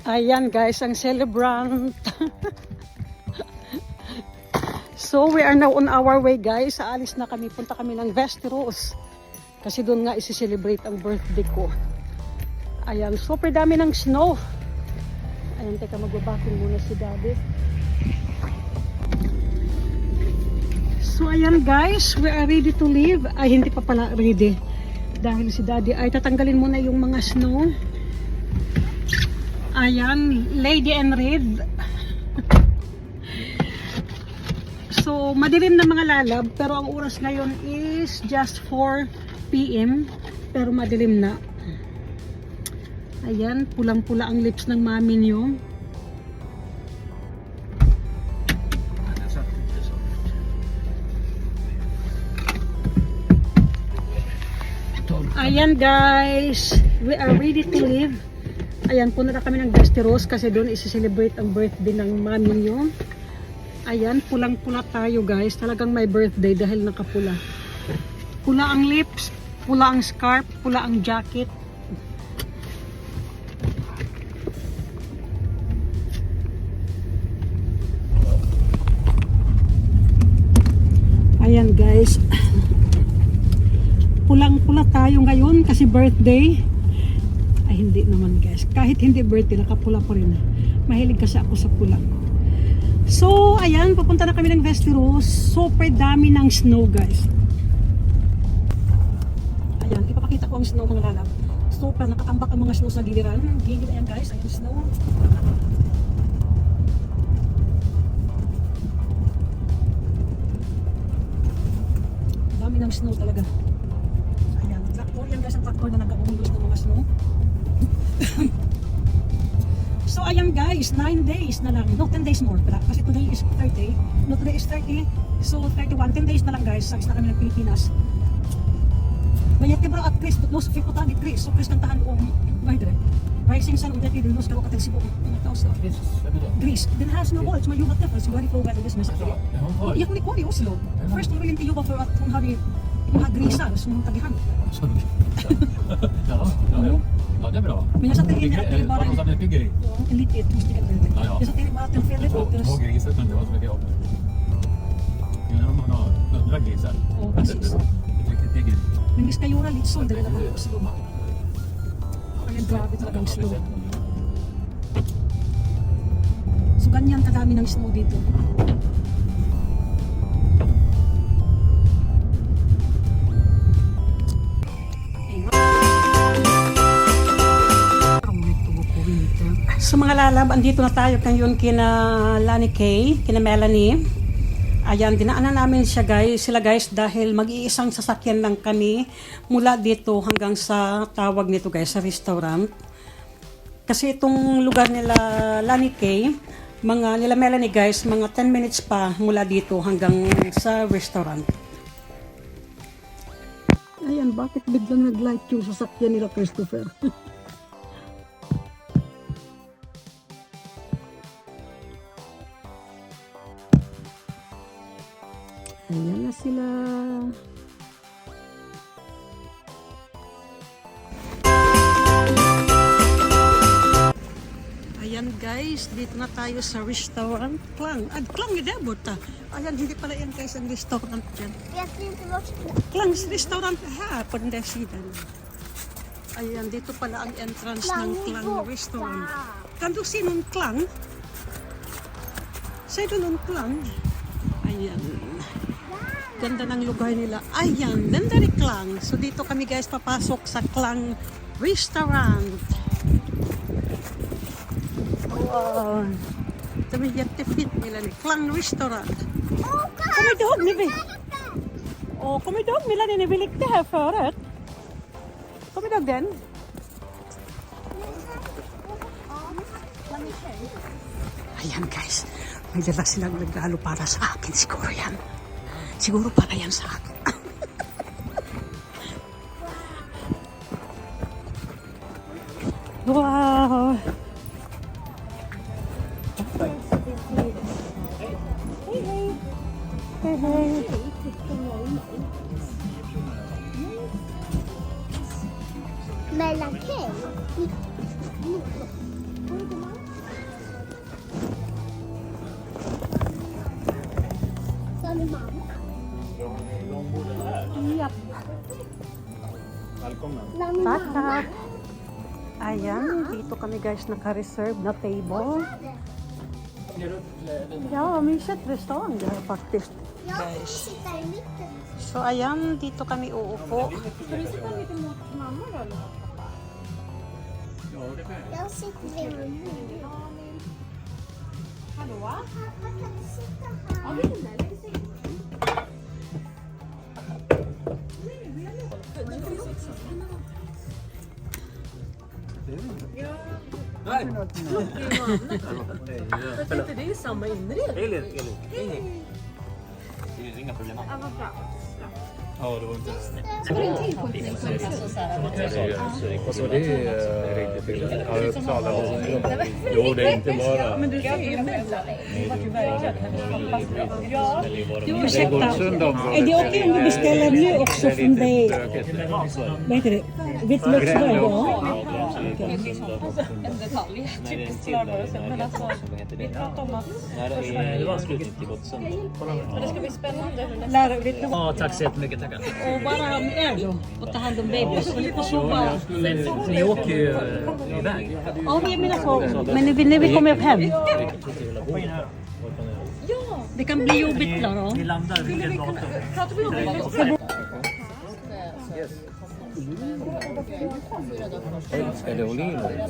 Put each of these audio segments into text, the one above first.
Ayan guys, ang celebrant. So we are now on our way guys. Aalis na kami, punta kami ng Westeros. Kasi doon nga isi-celebrate ang birthday ko. Ayan, super dami ng snow. Ayan, teka, magbabaking muna si Daddy. So ayan guys, we are ready to leave. Ay, hindi pa pala ready. Dahil si Daddy ay tatanggalin muna yung mga snow. Ayan, Lady and Red. So, madilim na mga lalab, pero ang oras ngayon is just 4 PM. Pero madilim na. Ayan, pulang-pula ang lips ng mami niyo. Ayan guys, we are ready to leave. Ayan, punta na kami ng Westeros kasi doon isi-celebrate ang birthday ng mami niyo. Ayan, pulang-pula tayo guys. Talagang may birthday dahil nakapula. Pula ang lips, pula ang scarf, pula ang jacket. Ayan guys. Pulang-pula tayo ngayon kasi birthday. Ay, hindi naman guys. Kahit hindi birthday, nakapula pa rin. Mahilig kasi ako sa pula. So, ayan, papunta na kami ng Westeros. Super dami ng snow guys. Ayan, ipapakita ko ang snow mga lalab. Super, nakatambak ang mga snow sa giliran. Gilid, ayan guys, ayan snow. Dami ng snow talaga. Ayan, traktor yan guys, ang traktor na nag-umundos ng mga snow. So ayan guys, 9 days na lang, no 10 days more pala, kasi today is 30, no today is 30, so 31, 10 days na lang guys, sagis na kami ng Pilipinas. Mayat kebra at Chris, but no sa Fiputan ni Chris, so Chris kantahan ko, Maydre, Rising Sun of the Day, Dinos Karo Katel Sibo, mga tao sa Greece, then has no walls, may yubat ka, so very flow by the business. Iyak ni Kori Oslo, first orin ti yubat for at kung hari, mga Greisa, so mga tagihan. Men jag satte in att det bara en liten etniskt väldigt. Jag satte in bara att en fel lite åt oss. Grisar kan det vara så mycket om. Ja, man har 100 grisar. Ja, precis. Pigg. Men vi ska göra lite sånt där det också. Ang grabe talagang snow. So ganyan kadami ng snow dito. So mga lalab, andito na tayo ngayon kina Lani Kay, kina Melanie. Ayan, dinaanan namin sila guys dahil mag-iisang sasakyan lang kami mula dito hanggang sa tawag nito guys, sa restaurant. Kasi itong lugar nila Lani Kay, nila Melanie guys, mga 10 minutes pa mula dito hanggang sa restaurant. Ayan, bakit biglang nag-light yung sasakyan nila Christopher? Ayan na sila. Ayan guys, dito na tayo sa restaurant Klang. Klang ni Debot ah. Ayan, hindi pala yan guys ang restaurant dyan. Klang's restaurant ha, på den där sidan. Ayan, dito pala ang entrance ng Klang restaurant. Kan du se någon Klang? Ser du någon Klang? Ayan. Ganda ng lugar nila. Ayan, ganda ni Klang. So dito kami guys papasok sa Klang restaurant. Wow. Ito may jättefint nila ni Klang restaurant. Kommer du ihåg kommer du ihåg Melanie när vi lekte här förut? Kommer du ihåg den? Ayan guys, may dala silang regalo para sa akin siguro yan. Siguro para yan sa akin. Wow! Hey, hey. Mellan Kay. Dito kami guys naka-reserve na table. Ja, mysigt restaurang det här faktiskt. Guys. So ayan, dito kami uupo. Jag sitter vid min. Hallå? Pappa, kan du sitta här? Jag tänkte det är samma inredning. Elin. Det är inga problem. Ja, det var inte... Alltså det är inte till. Ja, Uppsala. Jo, det är inte bara... Men du ser ju emellan. Det var ju verkligen. Ja. Ursäkta, är det okej om vi beställer nu också från dig? Vad heter det? Vitlöksbröd? En detalj. Typiskt klarvarelse. Men alltså, vi pratar om att... Det var slutet till gott sönder. Men det ska bli spännande. Lära, vet du vad? Ja, tack så jättemycket. Tackar. Och bara är då och ta hand om babys. Och lite sova. Ni åker ju iväg. Ja, vi menar så. Men när vi kommer upp hem. Det kan bli jobbigt då. Vi landar vilket datum? Pratar vi om det? Är det oliver?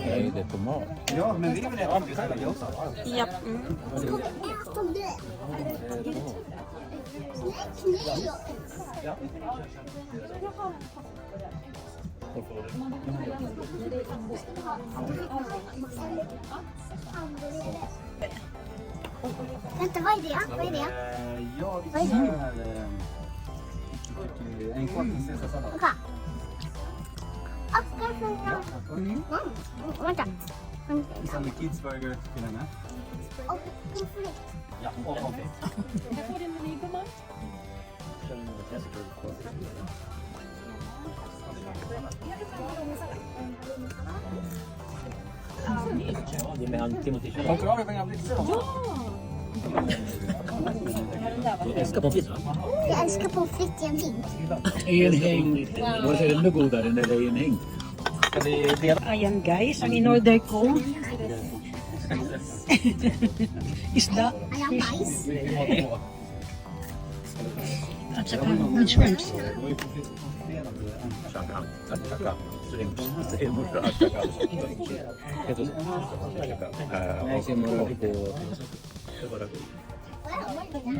Nej, det är tomat. Ja, men vi vill äta också. Japp. Ät om det. Vänta, vad är det? Vad är det? Jag gillar en kvartprinsessasallad. Okej. Oskar från... Vänta. Sen med kidsburger till henne. Och pommes frites. Ja, och pommes Jag får din meny, gumman. Det är med han Timothy. frites. Har vi pengar blixtar också? Jag älskar pommes frites. Jag älskar pommes frites i en vind. Enhäng. Vad är det ännu godare än det där enhäng? Ayan guys, ang in-order ko. Isda, Alla bajs. at saka with shrimps.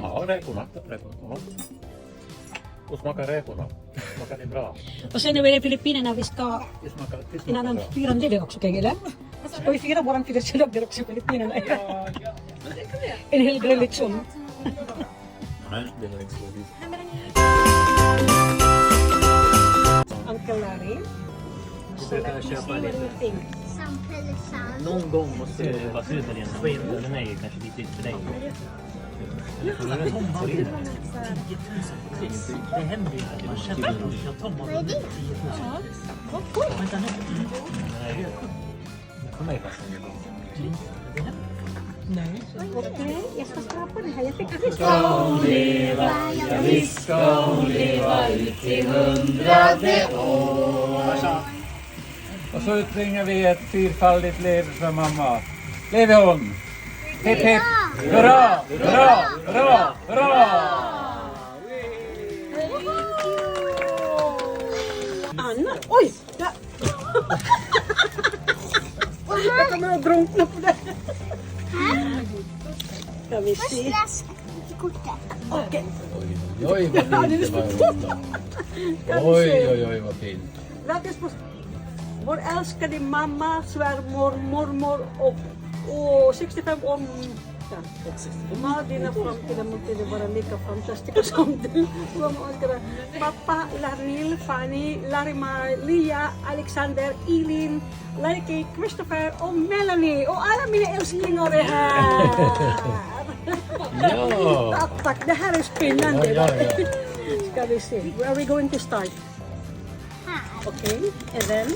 Ja, räkorna. Och smakar räkorna. Smakar det bra? Och sen när vi är i Filippinerna, vi ska Det smakar en annan firande där också, eller? Ska vi fira våran födelsedag där också i Filippinerna? En hel grillitsum. Nej, det är inte så vis. Uncle Larry. Du brukar köpa lite. Sampelsan. Någon gång måste du vara slut med den skiten. Den är ju kanske lite för dig. Det händer ju att man köper Vad är det? Vänta nu. Nej, för mig fast. Okej, jag ska skrapa det här. Jag fick det. Och så utbringar vi ett fyrfaldigt lever för mamma. Leve hon! Hipp hipp! Hurra! Hurra! Hurra! Hurra! Anna, oj! Ja. Jag kommer att drunkna på det. Ska vi Först se. läs kortet. Okej. Oj, vad fint det var. Oj, vad fint. Grattis på vår älskade mamma, svärmor, mormor och 65 år. Ma, dina framtida måste vara lika fantastiska som du. Pappa, Larnil, Fanny, Larimar, Lia, Alexander, Elin, Larry, Christopher och Melanie. Och alla mina älsklingar är här. Ja. Tack, det här är spännande. Ja. Ska vi se. Where are we going to start? Här. Okay, and then?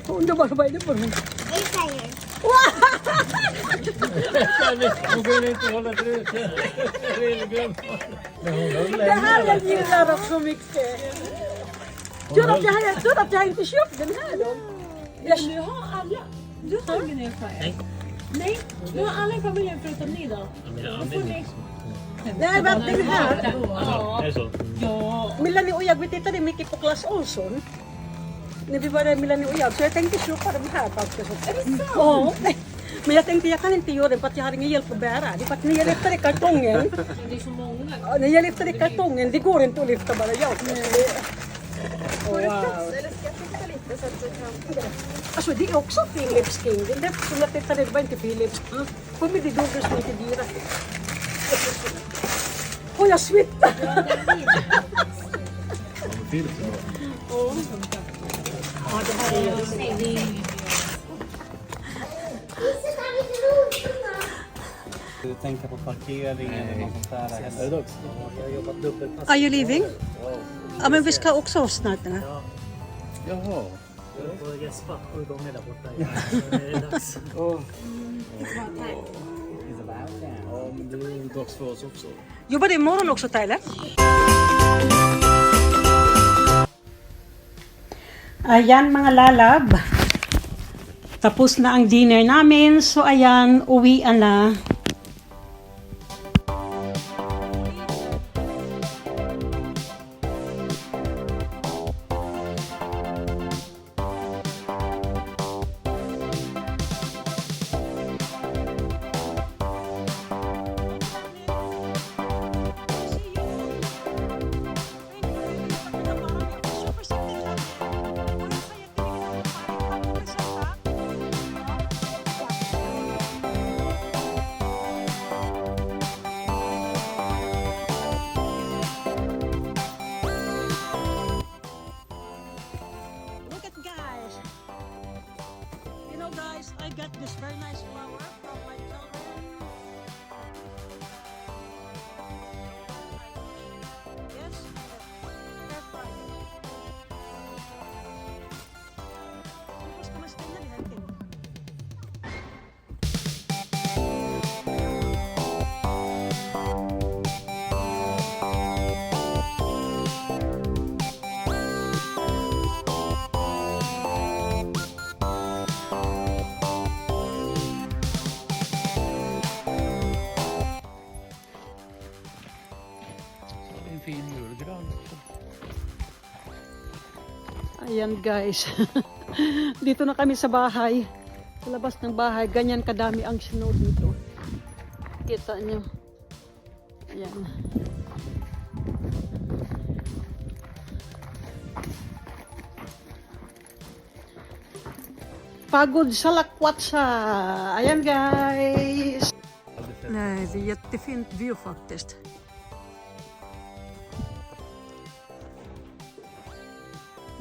Underbar, vad är det för hon? Airfryer. Hon kunde inte hålla trusen. Det här jag gillar också mycket. Tur att jag inte köpt den här då. Du har alla. Du har ingen airfryer? Nej. Du har alla i familjen förutom ni då? Då får ni... Nej, men den här. Ja. Är det så? Melanie Uyag, vi tittade mycket på Clas Ohlson. När vi var där i Melanie Uyag, så jag tänkte köpa de här faktiskt. Är det sant? Ja. Men jag tänkte jag kan inte göra det för att jag har ingen hjälp att bära. Det är för att när jag lyfter i kartongen. Det är så många. Ja, när jag lyfter i kartongen, det går inte att lyfta bara jag. Wow. Eller ska jag titta lite så att du kan... Alltså det är också Philips King. Det är därför som jag tittade, det var inte Philips. Kommer det dubbelt så mycket dyra. Och jag svettar. Ja, det här är ju... Du tänker på parkeringen och sånt där. Är det dags? Jag har jobbat dubbelpass. Are you leaving? Ja, men vi ska också snart. Jaha. Jag får gäspa 7 gånger där borta. Det är dags. Oh. Ja, men det är ju dags för oss också. Jobbar du imorgon också, Tyler? Ayan mga lalab. Tapos na ang dinner namin. So ayan, uwian na. Guys, I got this very nice flower from my children. Yes, they're fine. Tapos kamusta na rin natin? En fin julgran. Ayan guys, dito na kami sa bahay. Sa labas ng bahay, ganyan kadami ang snow dito. Kita nyo. Ayan. Pagod sa lakwat sa. Ayan guys. Nej, det är jättefint view faktiskt.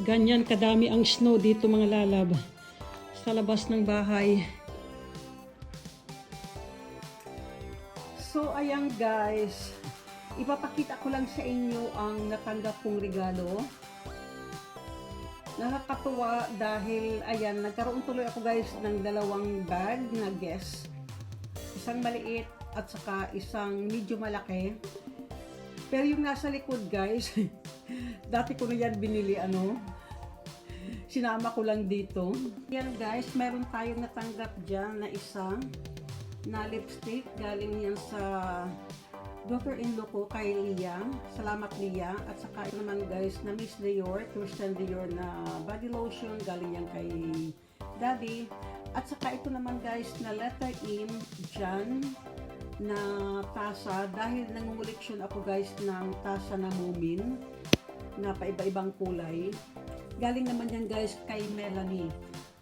Ganyan kadami ang snow dito mga lalab sa labas ng bahay. So ayan guys, ipapakita ko lang sa inyo ang natanggap kong regalo. Nakakatuwa dahil ayan, nagkaroon tuloy ako guys ng 2 bag na guess. Isang maliit at saka isang medyo malaki. Pero yung nasa likod guys, dati ko na yan binili sinama ko lang dito. Yan guys, meron tayong natanggap dyan na isang na lipstick. Galing yan sa daughter-in-law ko kay Lia. Salamat Lia. At saka ito naman guys na Miss Dior, Christian Dior na body lotion. Galing yan kay Daddy. At saka ito naman guys na letter M dyan na tasa. Dahil nangunguleksyon ako guys ng tasa na Moomin na paiba-ibang kulay. Galing naman yan guys kay Melanie.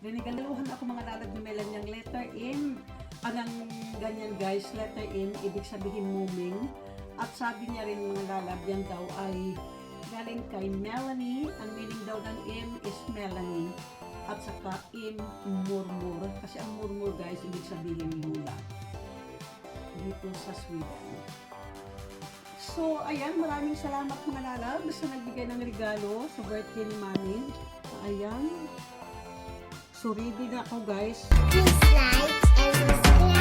Rinigaluhan ako mga lalad ni Melanie ang letter M. Anong ganyan guys, letter M, ibig sabihin Moomin. At sabi niya rin mga lalab, yan daw ay galing kay Melanie. Ang meaning daw ng M is Melanie. At saka M, murmur. Kasi ang murmur guys, ibig sabihin lula. Dito sa Sweden. So, ayan, maraming salamat mga lalab sa nagbigay ng regalo sa birthday ni Mami. Ayan. So ready na ako guys. Please like and subscribe.